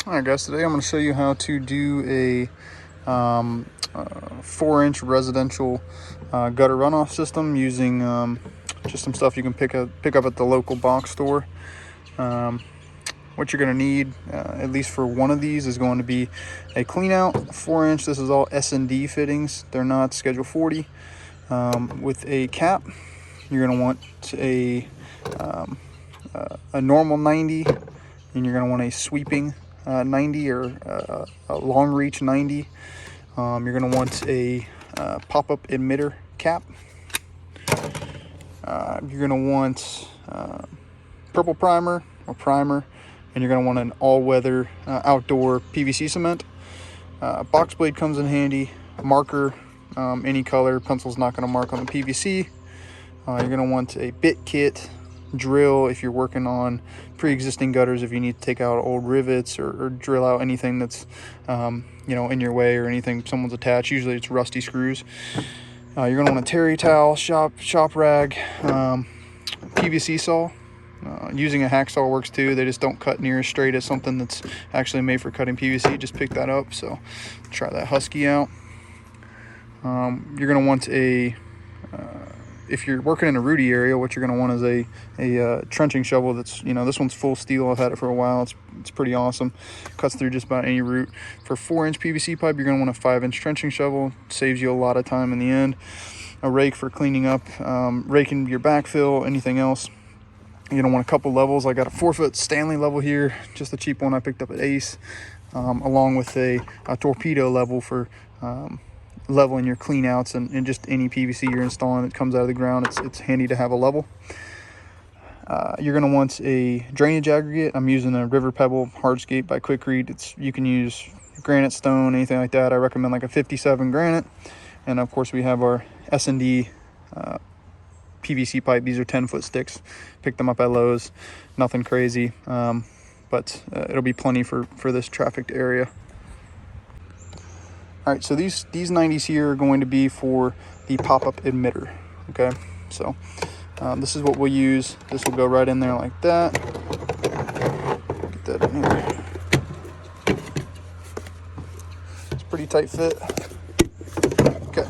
Alright guys, today I'm going to show you how to do a 4-inch residential gutter runoff system using just some stuff you can pick up at the local box store. What you're going to need, at least for one of these, is going to be a clean out 4-inch. This is all S&D fittings. They're not Schedule 40. With a cap, you're going to want a normal 90, and you're going to want a sweeping 90 or a long reach 90. You're going to want a pop-up emitter cap. You're going to want purple primer or primer, and you're going to want an all-weather outdoor PVC cement. Box blade comes in handy. A marker, any color. Pencil's not going to mark on the PVC. You're going to want a bit kit, drill if you're working on pre-existing gutters, if you need to take out old rivets or drill out anything that's in your way, or anything someone's attached. Usually it's rusty screws. You're going to want a terry towel, shop rag, PVC saw. Using a hacksaw works too. They just don't cut near as straight as something that's actually made for cutting PVC. Just pick that up, so try that Husky out. You're going to want if you're working in a rooty area, what you're going to want is a trenching shovel. That's, this one's full steel. I've had it for a while. It's pretty awesome. Cuts through just about any root. For 4-inch PVC pipe, you're going to want a 5-inch trenching shovel. Saves you a lot of time in the end. A rake for cleaning up, raking your backfill, anything else. You're going to want a couple levels. I got a 4-foot Stanley level here, just a cheap one I picked up at Ace, along with a torpedo level for leveling your clean outs and just any PVC you're installing that comes out of the ground. It's handy to have a level. You're going to want a drainage aggregate. I'm using a River Pebble Hardscape by Quikrete. You can use granite, stone, anything like that. I recommend like a 57 granite. And of course we have our S&D PVC pipe. These are 10-foot sticks. Picked them up at Lowe's. Nothing crazy, but it'll be plenty for this trafficked area. All right, so these 90s here are going to be for the pop-up emitter. Okay, so this is what we'll use. This will go right in there like that. Get that in here. It's a pretty tight fit. Okay.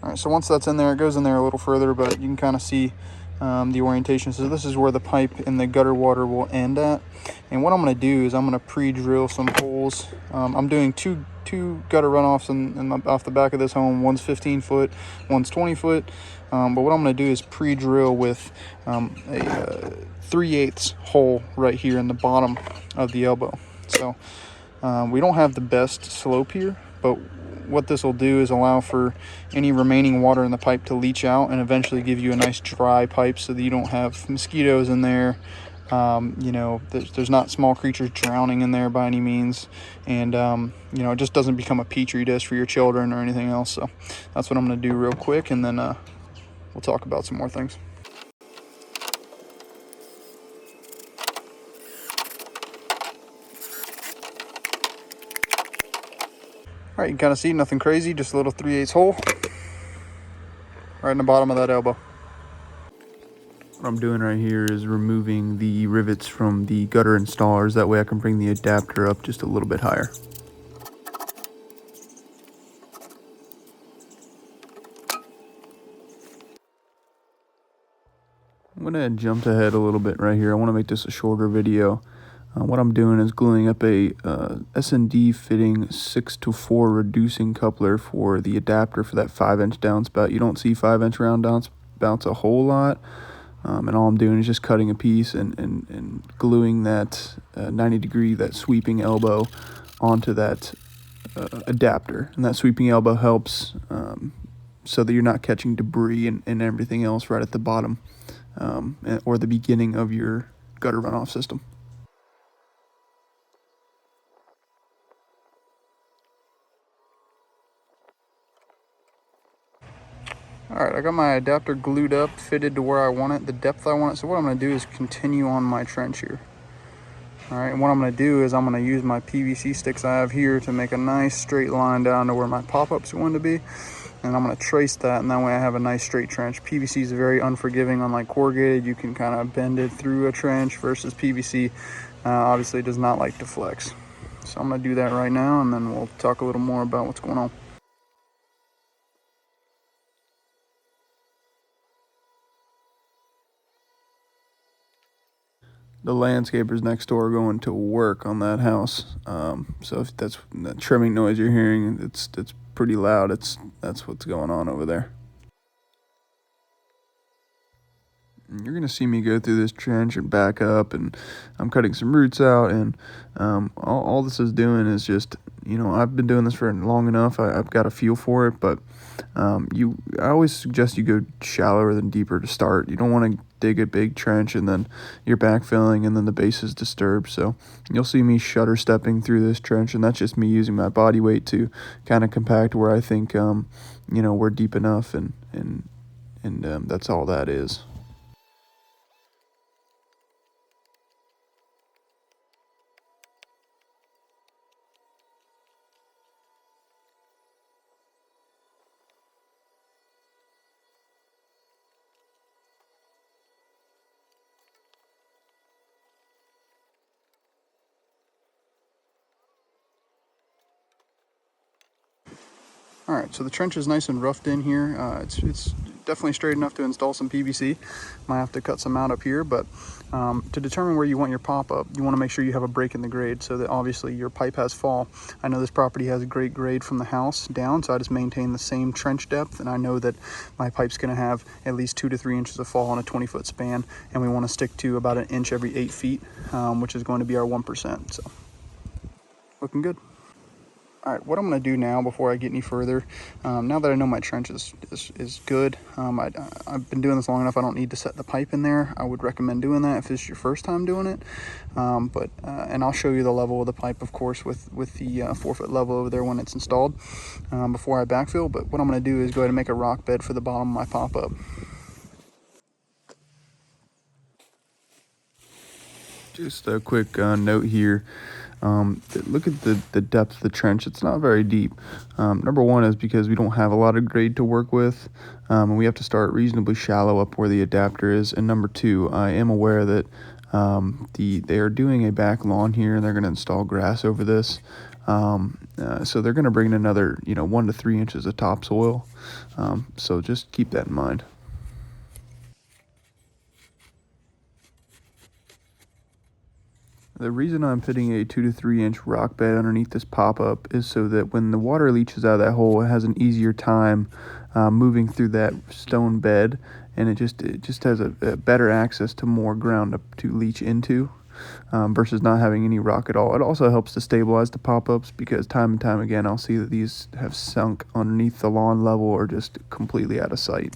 All right, so once that's in there, it goes in there a little further, but you can kind of see the orientation. So this is where the pipe and the gutter water will end at. And what I'm going to do is I'm going to pre-drill some holes. I'm doing two gutter runoffs off the back of this home. One's 15 foot, one's 20 foot. But what I'm going to do is pre-drill with a 3/8 hole right here in the bottom of the elbow. So we don't have the best slope here, but what this will do is allow for any remaining water in the pipe to leach out and eventually give you a nice dry pipe, so that you don't have mosquitoes in there. There's not small creatures drowning in there by any means, and it just doesn't become a petri dish for your children or anything else. So that's what I'm going to do real quick, and then we'll talk about some more things. All right, you can kind of see nothing crazy, just a little 3/8 hole right in the bottom of that elbow. What I'm doing right here is removing the rivets from the gutter installers. That way I can bring the adapter up just a little bit higher. I'm going to jump ahead a little bit right here. I want to make this a shorter video. What I'm doing is gluing up a S&D fitting 6-4 reducing coupler for the adapter for that 5-inch downspout. You don't see 5-inch round downspouts a whole lot. And all I'm doing is just cutting a piece and gluing that 90-degree, that sweeping elbow onto that adapter. And that sweeping elbow helps so that you're not catching debris and everything else right at the bottom or the beginning of your gutter runoff system. All right, I got my adapter glued up, fitted to where I want it, the depth I want it. So what I'm going to do is continue on my trench here. All right, and what I'm going to do is I'm going to use my PVC sticks I have here to make a nice straight line down to where my pop-up's going to be. And I'm going to trace that, and that way I have a nice straight trench. PVC is very unforgiving, unlike corrugated. You can kind of bend it through a trench, versus PVC, Obviously it does not like to flex. So I'm going to do that right now, and then we'll talk a little more about what's going on. The landscapers next door are going to work on that house. So if that's that trimming noise you're hearing, it's pretty loud. That's what's going on over there. You're gonna see me go through this trench and back up, and I'm cutting some roots out, and all this is doing is just, I've been doing this for long enough. I've got a feel for it, but I always suggest you go shallower than deeper to start. You don't want to dig a big trench and then you're backfilling and then the base is disturbed. So you'll see me shutter stepping through this trench, and that's just me using my body weight to kind of compact where I think we're deep enough, and that's all that is. All right, so the trench is nice and roughed in here. It's definitely straight enough to install some PVC. Might have to cut some out up here, but to determine where you want your pop-up, you want to make sure you have a break in the grade so that obviously your pipe has fall. I know this property has a great grade from the house down, so I just maintain the same trench depth, and I know that my pipe's going to have at least 2 to 3 inches of fall on a 20-foot span, and we want to stick to about 1 inch every 8 feet, which is going to be our 1%. So looking good. All right, what I'm going to do now before I get any further, now that I know my trench is good, I've been doing this long enough, I don't need to set the pipe in there. I would recommend doing that if this is your first time doing it. And I'll show you the level of the pipe, of course, with the 4-foot level over there when it's installed before I backfill. But what I'm going to do is go ahead and make a rock bed for the bottom of my pop-up. Just a quick note here. Look at the depth of the trench. It's not very deep. Number one is because we don't have a lot of grade to work with, and we have to start reasonably shallow up where the adapter is. And number two, I am aware that they are doing a back lawn here, and they're going to install grass over this. So they're going to bring in another 1 to 3 inches of topsoil. So just keep that in mind. The reason I'm putting a 2 to 3 inch rock bed underneath this pop-up is so that when the water leaches out of that hole, it has an easier time moving through that stone bed, and it just has a better access to more ground to leach into versus not having any rock at all. It also helps to stabilize the pop-ups because time and time again I'll see that these have sunk underneath the lawn level or just completely out of sight.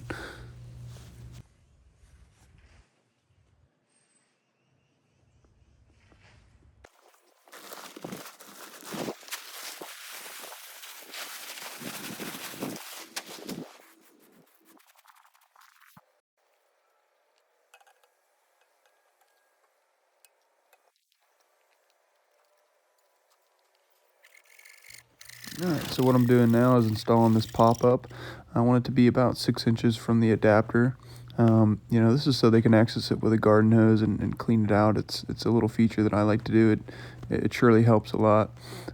Alright, so what I'm doing now is installing this pop-up. I want it to be about 6 inches from the adapter. This is so they can access it with a garden hose and clean it out. It's a little feature that I like to do. It surely helps a lot.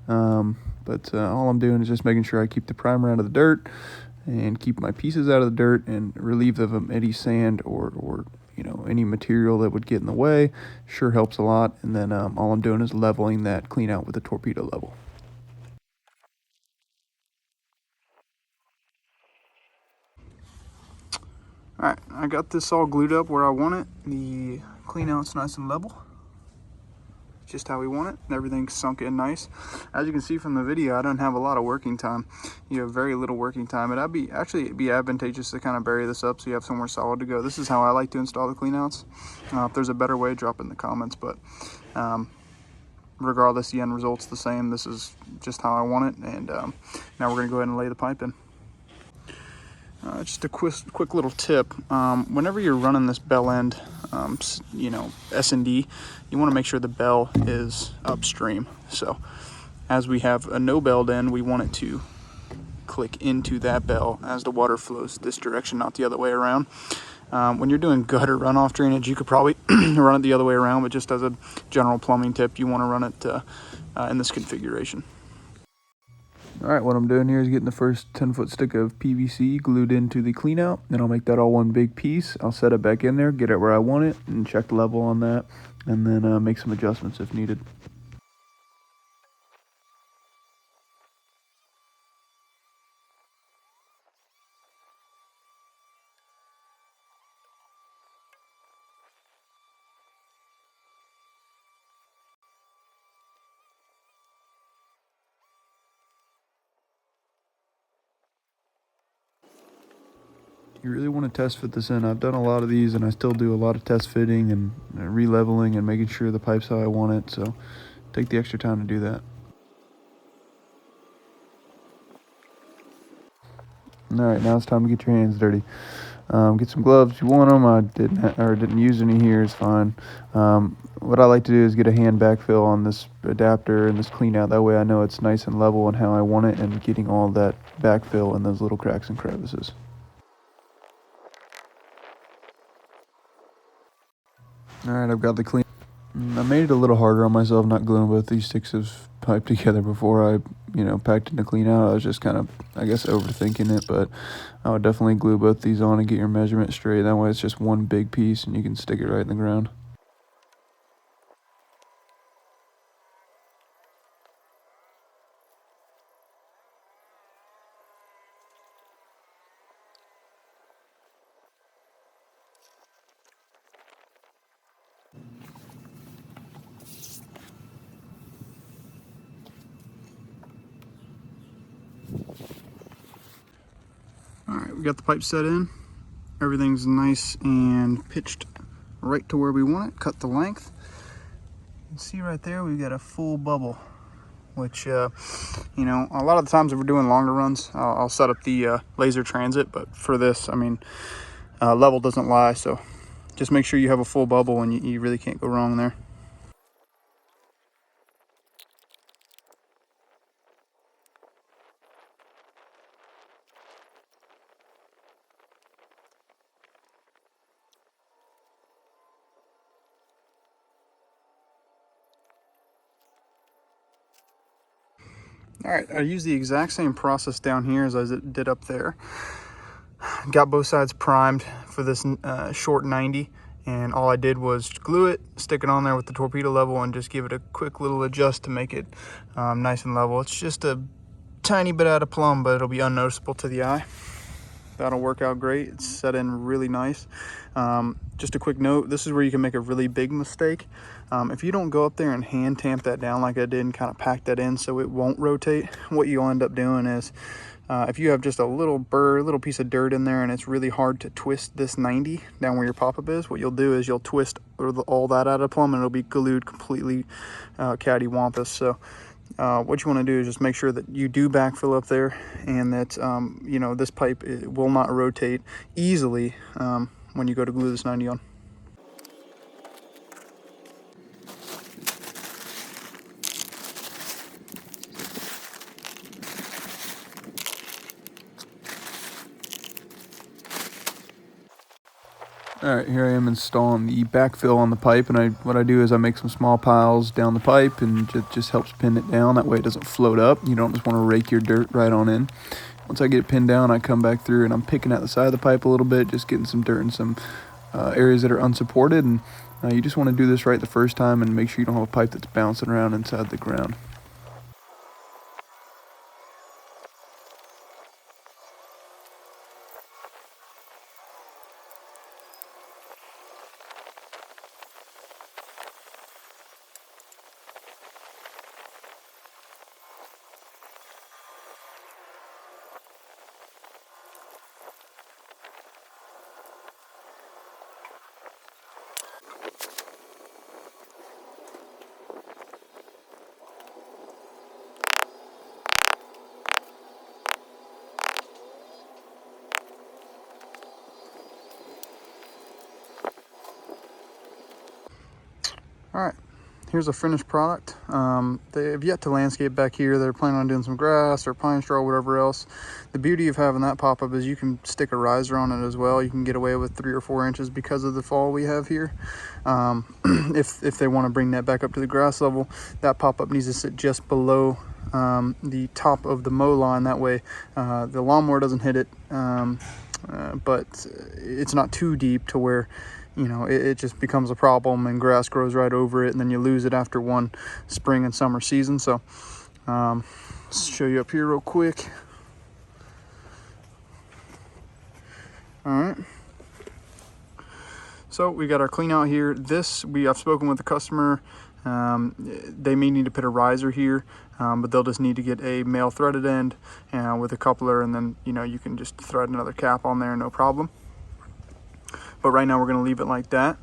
But all I'm doing is just making sure I keep the primer out of the dirt and keep my pieces out of the dirt and relieve them of any sand or any material that would get in the way. Sure helps a lot. And then all I'm doing is leveling that clean out with a torpedo level. Alright, I got this all glued up where I want it. The clean out's nice and level. Just how we want it. Everything's sunk in nice. As you can see from the video, I don't have a lot of working time. You have very little working time. It'd be advantageous to kind of bury this up so you have somewhere solid to go. This is how I like to install the clean outs. If there's a better way, drop it in the comments. But regardless, the end result's the same. This is just how I want it. And now we're going to go ahead and lay the pipe in. Just a quick little tip. Whenever you're running this bell end, S&D, you want to make sure the bell is upstream. So as we have a no belled end, we want it to click into that bell as the water flows this direction, not the other way around. When you're doing gutter runoff drainage, you could probably run it the other way around, but just as a general plumbing tip, you want to run it in this configuration. All right, what I'm doing here is getting the first 10-foot stick of PVC glued into the clean out. Then I'll make that all one big piece. I'll set it back in there, get it where I want it, and check the level on that, and then make some adjustments if needed. You really want to test fit this in. I've done a lot of these, and I still do a lot of test fitting and re-leveling and making sure the pipe's how I want it, so take the extra time to do that. All right, now it's time to get your hands dirty. Get some gloves if you want them. I didn't use any here. It's fine. What I like to do is get a hand backfill on this adapter and this clean out. That way I know it's nice and level and how I want it, and getting all that backfill in those little cracks and crevices. All right, I've got the clean. I made it a little harder on myself not gluing both these sticks of pipe together before I, packed it to clean out. I was just kind of, I guess, overthinking it, but I would definitely glue both these on and get your measurement straight. That way it's just one big piece and you can stick it right in the ground. All right, we got the pipe set in. Everything's nice and pitched right to where we want it. Cut the length. You can see right there we've got a full bubble, which, a lot of the times if we're doing longer runs, I'll set up the laser transit, but for this, level doesn't lie, so just make sure you have a full bubble and you really can't go wrong there. All right, I use the exact same process down here as I did up there. Got both sides primed for this short 90, and all I did was glue it, stick it on there with the torpedo level, and just give it a quick little adjust to make it nice and level. It's just a tiny bit out of plumb, but it'll be unnoticeable to the eye. That'll work out great. It's set in really nice. Just a quick note, this is where you can make a really big mistake. If you don't go up there and hand tamp that down like I did and kind of pack that in so it won't rotate, what you'll end up doing is if you have just a little piece of dirt in there and it's really hard to twist this 90 down where your pop-up is, what you'll do is you'll twist all that out of plumb and it'll be glued completely cattywampus. So what you want to do is just make sure that you do backfill up there, and that this pipe will not rotate easily when you go to glue this 90 on. All right, here I am installing the backfill on the pipe, and what I do is I make some small piles down the pipe, and it just helps pin it down. That way it doesn't float up. You don't just want to rake your dirt right on in. Once I get it pinned down, I come back through and I'm picking out the side of the pipe a little bit, just getting some dirt in some areas that are unsupported. And you just want to do this right the first time and make sure you don't have a pipe that's bouncing around inside the ground. All right, here's a finished product. They have yet to landscape back here. They're planning on doing some grass or pine straw, whatever else. The beauty of having that pop-up is you can stick a riser on it as well. You can get away with 3 or 4 inches because of the fall we have here. If they want to bring that back up to the grass level, that pop-up needs to sit just below the top of the mow line. That way the lawnmower doesn't hit it, but it's not too deep to where, you know, it just becomes a problem and grass grows right over it, and then you lose it after one spring and summer season. So let's show you up here real quick. All right, so we got our clean out here. I've spoken with the customer. They may need to put a riser here, but they'll just need to get a male threaded end with a coupler, and then, you know, you can just thread another cap on there, no problem. But right now we're going to leave it like that.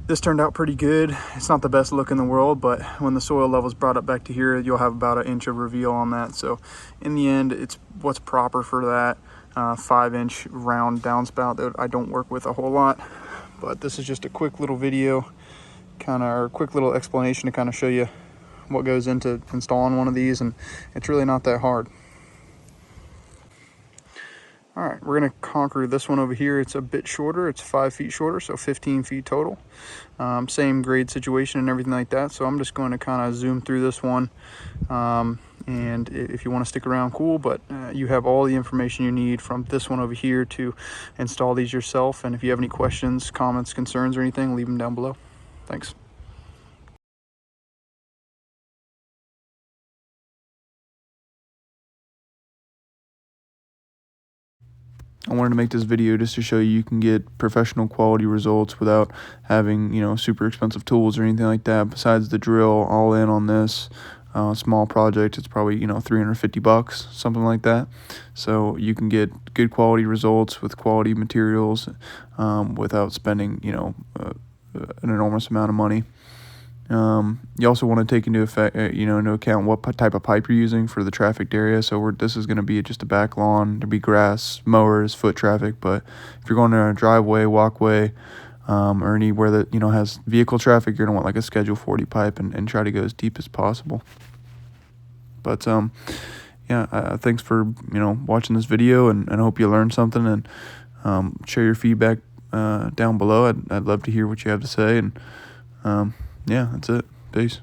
This turned out pretty good. It's not the best look in the world, but when the soil level's brought up back to here, you'll have about 1 inch of reveal on that. So in the end, it's what's proper for that 5-inch round downspout that I don't work with a whole lot. But this is just a quick little video, or quick little explanation to kind of show you what goes into installing one of these, and it's really not that hard. All right, we're gonna conquer this one over here. It's a bit shorter, it's 5 feet shorter, so 15 feet total. Same grade situation and everything like that. So I'm just going to kind of zoom through this one. And if you want to stick around, cool, but you have all the information you need from this one over here to install these yourself. And if you have any questions, comments, concerns, or anything, leave them down below. Thanks. I wanted to make this video just to show you can get professional quality results without having, you know, super expensive tools or anything like that. Besides the drill, all in on this small project, it's probably, you know, $350, something like that. So you can get good quality results with quality materials without spending, you know, an enormous amount of money. You also want to take into account what type of pipe you're using for the trafficked area. So this is going to be just a back lawn. There'll be grass, mowers, foot traffic. But if you're going to a driveway, walkway, or anywhere that, you know, has vehicle traffic, you're going to want like a Schedule 40 pipe and try to go as deep as possible. But yeah, thanks for, you know, watching this video, and I hope you learned something, and share your feedback down below. I'd love to hear what you have to say, and yeah, that's it. Peace.